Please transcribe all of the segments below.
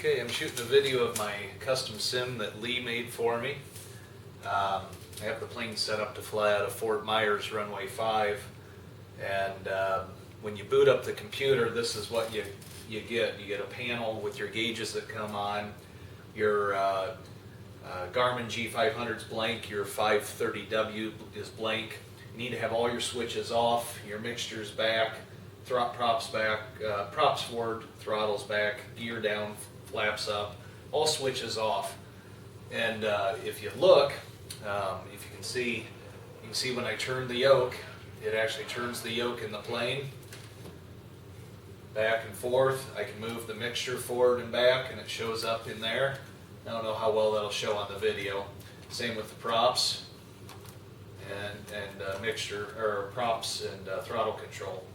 Okay, I'm shooting a video of my custom sim that Lee made for me. I have the plane set up to fly out of Fort Myers runway 5, and when you boot up the computer, this is what you get. You get a panel with your gauges that come on, your Garmin G500 is blank, your 530W is blank. You need to have all your switches off, your mixtures back, props back, props forward, throttles back, gear down, flaps up, all switches off. And if you look, if you can see when I turn the yoke, it actually turns the yoke in the plane back and forth. I can move the mixture forward and back and it shows up in there. I don't know how well that'll show on the video. Same with the props and mixture, or props and throttle control.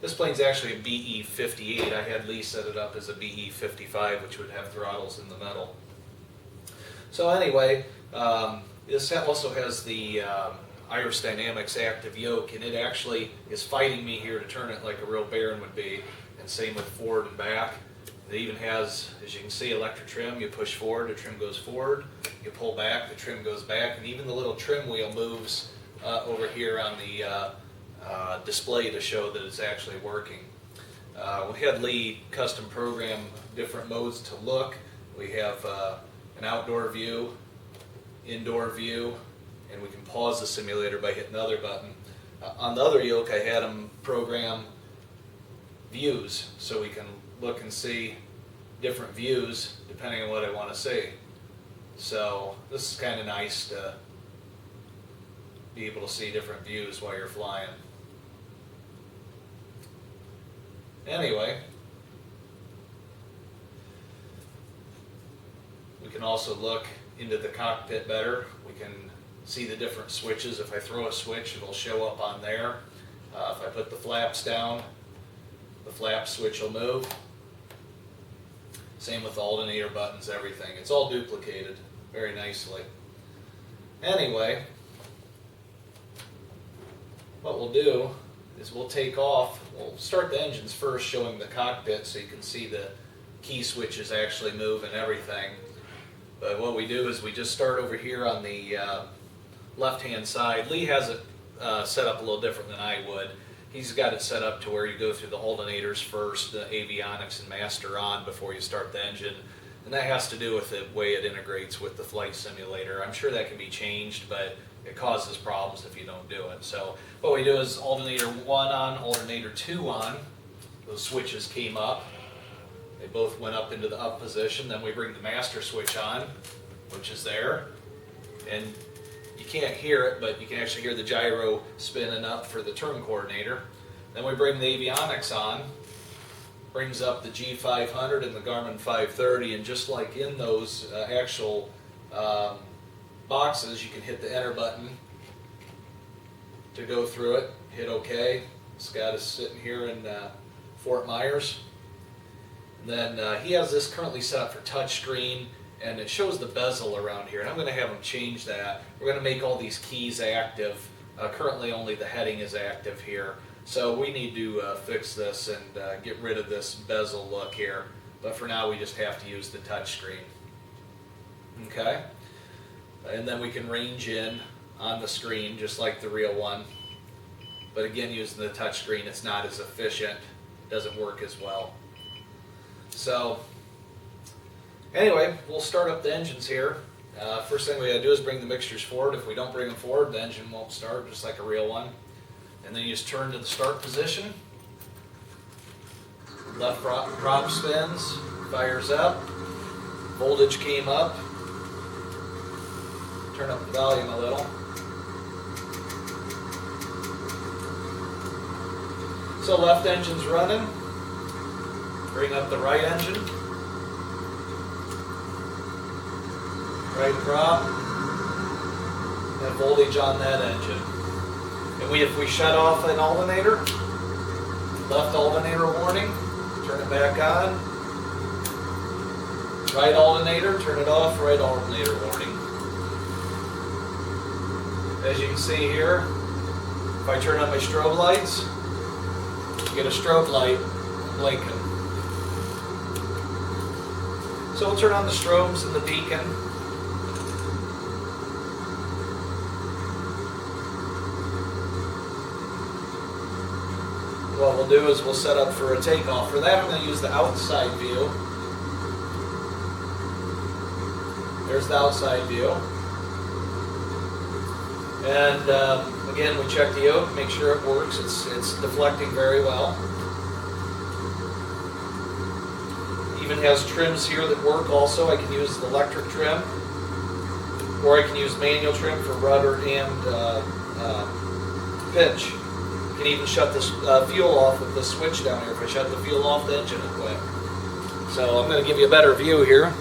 This plane's actually a BE58. I had Lee set it up as a BE55, which would have throttles in the middle. So anyway, this also has the Iris Dynamics active yoke, and it actually is fighting me here to turn it like a real Baron would be, and same with forward and back. It even has, as you can see, electric trim. You push forward, the trim goes forward. You pull back, the trim goes back, and even the little trim wheel moves over here on the display to show that it's actually working. We had Lee custom program different modes to look. We have an outdoor view, indoor view, and we can pause the simulator by hitting the other button. On the other yoke, I had him program views, so we can look and see different views depending on what I want to see. So this is kind of nice to be able to see different views while you're flying. Anyway, we can also look into the cockpit better. We can see the different switches. If I throw a switch, it'll show up on there. If I put the flaps down, the flap switch will move. Same with the alternator buttons, everything. It's all duplicated very nicely. Anyway, what we'll do is we'll take off. We'll start the engines first, showing the cockpit so you can see the key switches actually move and everything. But what we do is we just start over here on the left-hand side. Lee has it set up a little different than I would. He's got it set up to where you go through the alternators first, the avionics and master on before you start the engine. And that has to do with the way it integrates with the flight simulator. I'm sure that can be changed, but it causes problems if you don't do it. So what we do is alternator 1 on, alternator 2 on. Those switches came up. They both went up into the up position. Then we bring the master switch on, which is there. And you can't hear it, but you can actually hear the gyro spinning up for the turn coordinator. Then we bring the avionics on, brings up the G500 and the Garmin 530, and just like in those actual boxes, you can hit the enter button to go through it, hit OK. Scott is sitting here in Fort Myers. And then he has this currently set up for touchscreen, and it shows the bezel around here, and I'm going to have him change that. We're going to make all these keys active. Currently only the heading is active here, so we need to fix this and get rid of this bezel look here. But for now we just have to use the touch screen. Okay? And then we can range in on the screen just like the real one. But again, using the touch screen, it's not as efficient. It doesn't work as well. So anyway, we'll start up the engines here. First thing we gotta do is bring the mixtures forward. If we don't bring them forward, the engine won't start, just like a real one. And then you just turn to the start position. Left prop spins, fires up. Voltage came up. Turn up the volume a little. So left engine's running. Bring up the right engine. Right prop, and voltage on that engine. And if we shut off an alternator, left alternator warning, turn it back on. Right alternator, turn it off, right alternator warning. As you can see here, if I turn on my strobe lights, you get a strobe light blinking. So we'll turn on the strobes and the beacon. What we'll do is we'll set up for a takeoff. For that, I'm going to use the outside view. There's the outside view. And again, we check the yoke, make sure it works. It's deflecting very well. Even has trims here that work also. I can use the electric trim, or I can use manual trim for rudder and pitch. You can even shut this fuel off with the switch down here. If I shut the fuel off, the engine will quit. So I'm going to give you a better view here.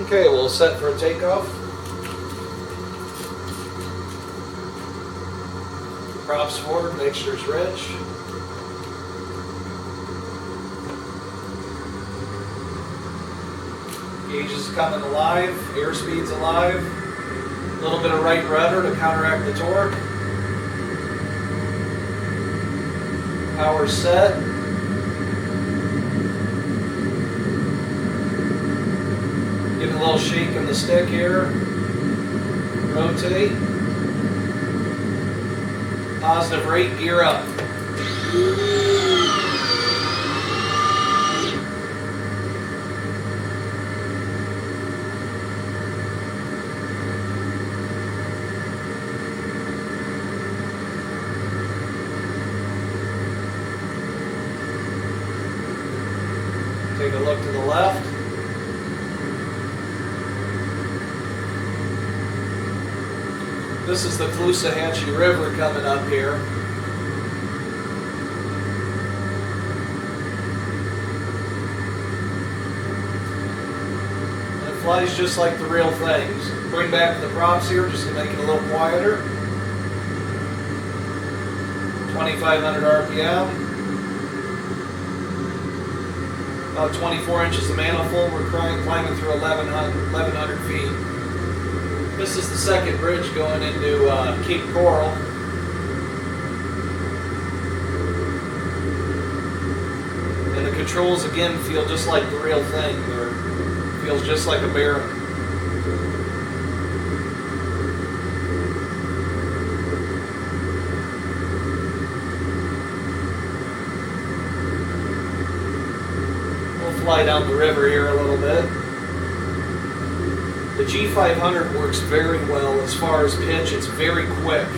Okay, we'll set for a takeoff. Props forward, mixture's rich. Gauge is coming alive, airspeed's alive. A little bit of right rudder to counteract the torque. Power's set. Give it a little shake in the stick here. Rotate. Positive rate, gear up. Take a look to the left. This is the Caloosahatchee River coming up here. And it flies just like the real things. Bring back the props here just to make it a little quieter. 2,500 RPM. About 24 inches of manifold. We're climbing through 1,100 feet. This is the second bridge going into Cape Coral. And the controls again feel just like the real thing. It feels just like a Baron. We'll fly down the river here a little bit. The G500 works very well as far as pitch. It's very quick.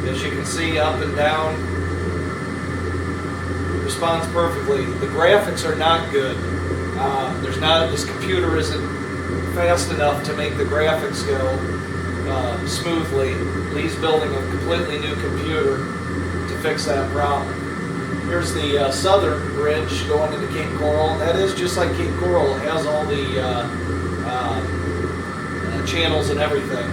As you can see, up and down. Responds perfectly. The graphics are not good. This computer isn't fast enough to make the graphics go smoothly. Lee's building a completely new computer to fix that problem. Here's the southern bridge going into Cape Coral. That is just like Cape Coral. It has all the channels and everything.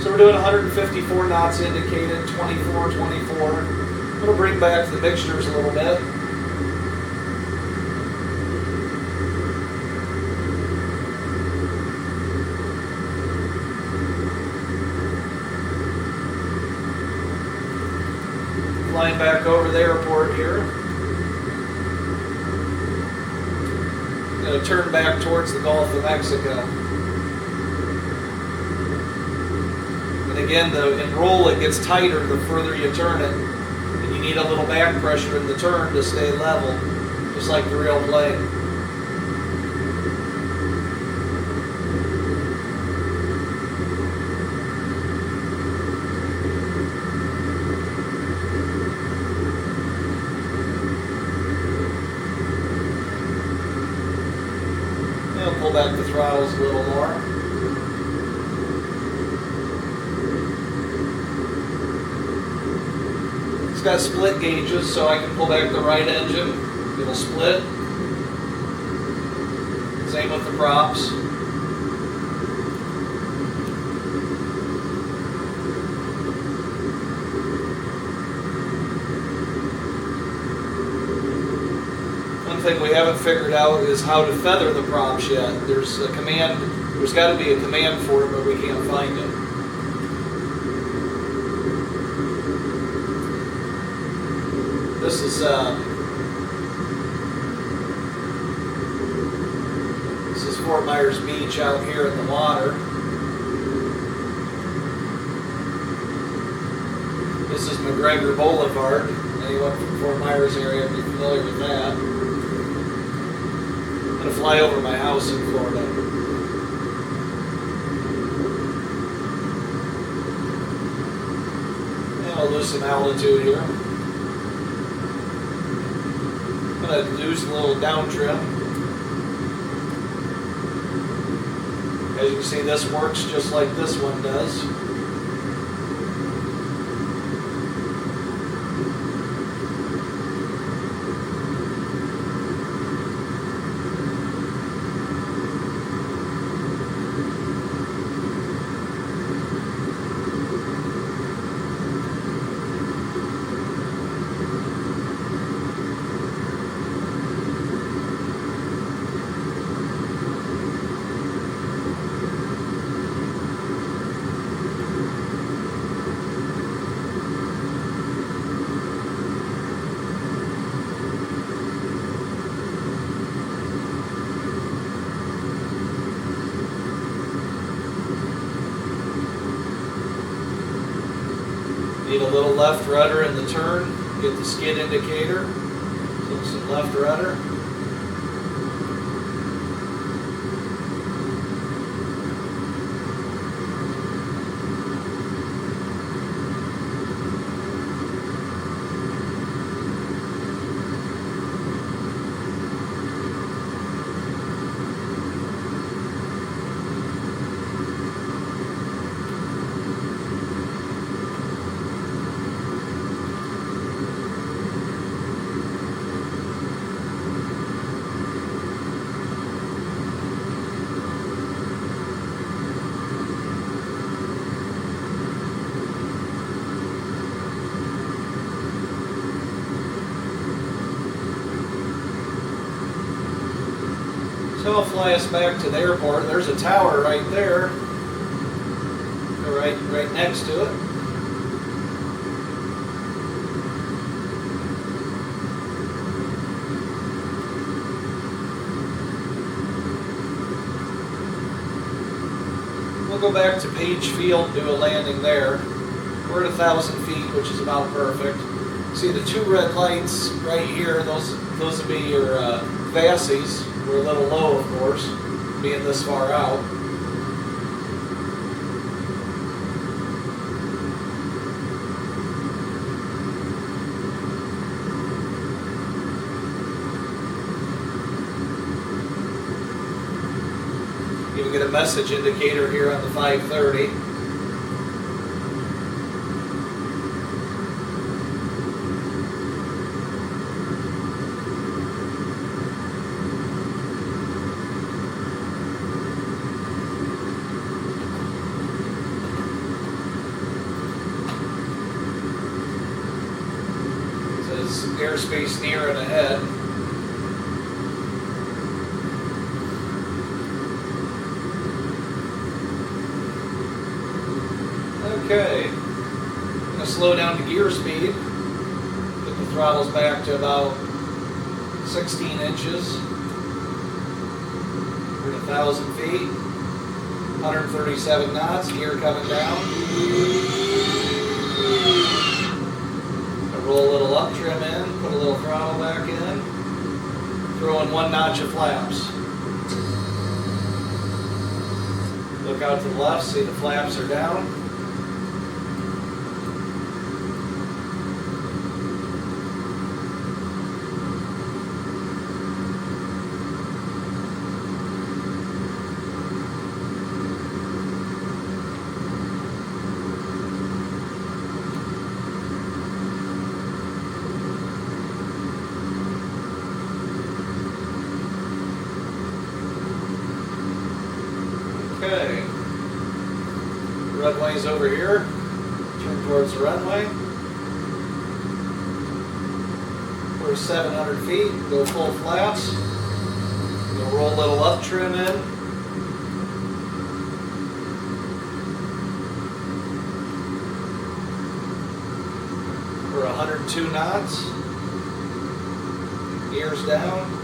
So we're doing 154 knots indicated, 24, 24. I'm going to bring back the mixtures a little bit. Flying back over the airport here. I'm going to turn back towards the Gulf of Mexico. And again, in roll it gets tighter the further you turn it. And you need a little back pressure in the turn to stay level, just like the real plane. I'll pull back the throttles a little more. It's got split gauges, so I can pull back the right engine. It'll split. Same with the props. thing we haven't figured out is how to feather the props yet. There's a command, there's got to be a command for it, but we can't find it. This is Fort Myers Beach out here in the water. This is McGregor Boulevard. Anyone from Fort Myers area would be familiar with that. I'm going to fly over my house in Florida. And I'll lose some altitude here. I'm going to lose a little down trim. As you can see, this works just like this one does. Need a little left rudder in the turn, get the skid indicator, so some left rudder. So I'll fly us back to the airport. There's a tower right there, right next to it. We'll go back to Page Field and do a landing there. We're at 1,000 feet, which is about perfect. See the two red lights right here, those would be your Vassies. We're a little low, of course, being this far out. You can get a message indicator here on the 530. Airspace near and ahead. Okay, I'm going to slow down to gear speed, get the throttles back to about 16 inches. We're at 1,000 feet, 137 knots, gear coming down. Roll a little up trim in, put a little throttle back in, throw in 1 notch of flaps. Look out to the left, see the flaps are down. Okay, runway's over here, turn towards the runway. We're over 700 feet, go full flaps. We'll roll a little up trim in. For 102 knots. Gears down.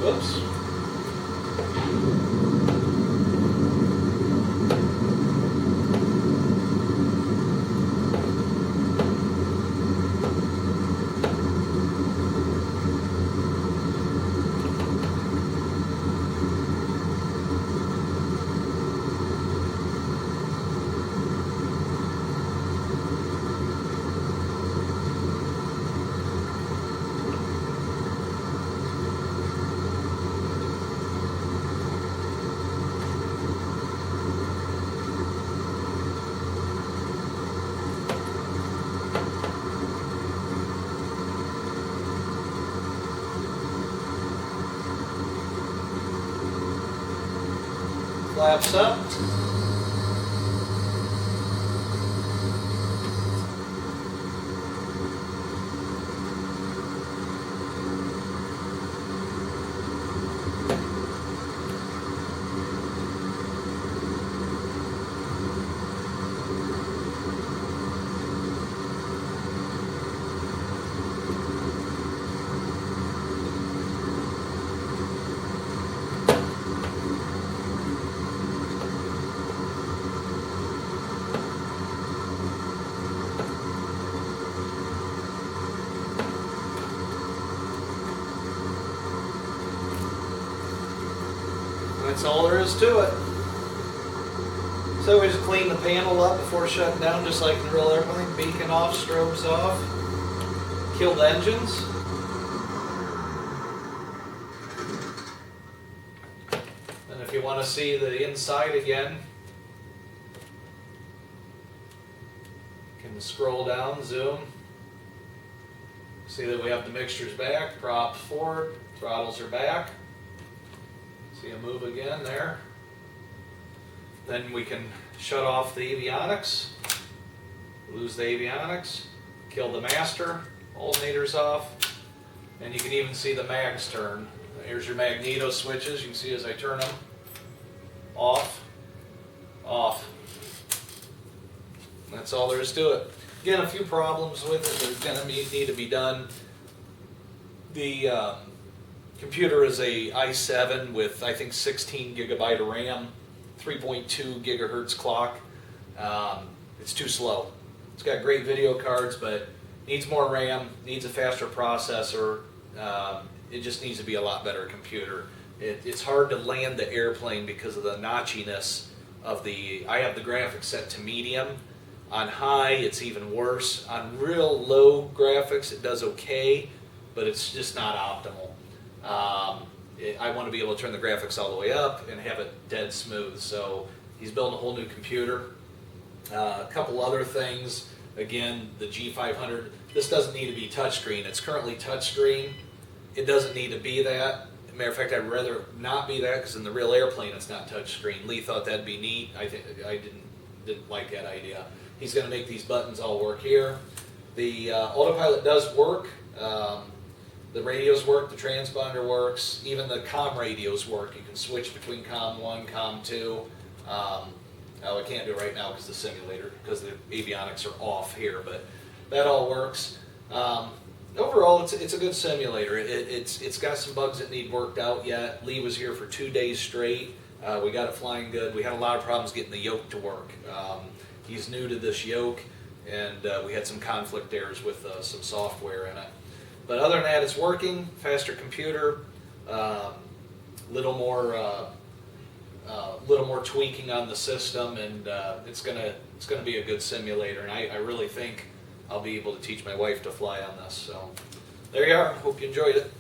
Whoops. Flaps up. That's all there is to it. So we just clean the panel up before shutting down, just like in the real airplane. Beacon off, strobes off. Kill the engines. And if you want to see the inside again, you can scroll down, zoom. See that we have the mixtures back, props forward, throttles are back. See a move again there. Then we can shut off the avionics, lose the avionics, kill the master, alternators off, and you can even see the mags turn. Here's your magneto switches. You can see as I turn them, off, off. And that's all there is to it. Again, a few problems with it that are going to need to be done. The computer is a i7 with, I think, 16 gigabyte of RAM, 3.2 gigahertz clock. It's too slow. It's got great video cards, but needs more RAM, needs a faster processor. It just needs to be a lot better computer. It's hard to land the airplane because of the notchiness of the, I have the graphics set to medium. On high, it's even worse. On real low graphics, it does okay, but it's just not optimal. I want to be able to turn the graphics all the way up and have it dead smooth. So he's building a whole new computer. A couple other things. Again, the G500. This doesn't need to be touchscreen. It's currently touchscreen. It doesn't need to be that. Matter of fact, I'd rather not be that because in the real airplane it's not touchscreen. Lee thought that'd be neat. I didn't like that idea. He's going to make these buttons all work here. The autopilot does work. The radios work, the transponder works, even the comm radios work. You can switch between comm 1, comm 2. I can't do it right now because the simulator, because the avionics are off here, but that all works. Overall, it's a good simulator. It's got some bugs that need worked out yet. Lee was here for 2 days straight. We got it flying good. We had a lot of problems getting the yoke to work. He's new to this yoke, and we had some conflict errors with some software in it. But other than that, it's working. Faster computer, little more tweaking on the system, and it's gonna be a good simulator. And I really think I'll be able to teach my wife to fly on this. So there you are. Hope you enjoyed it.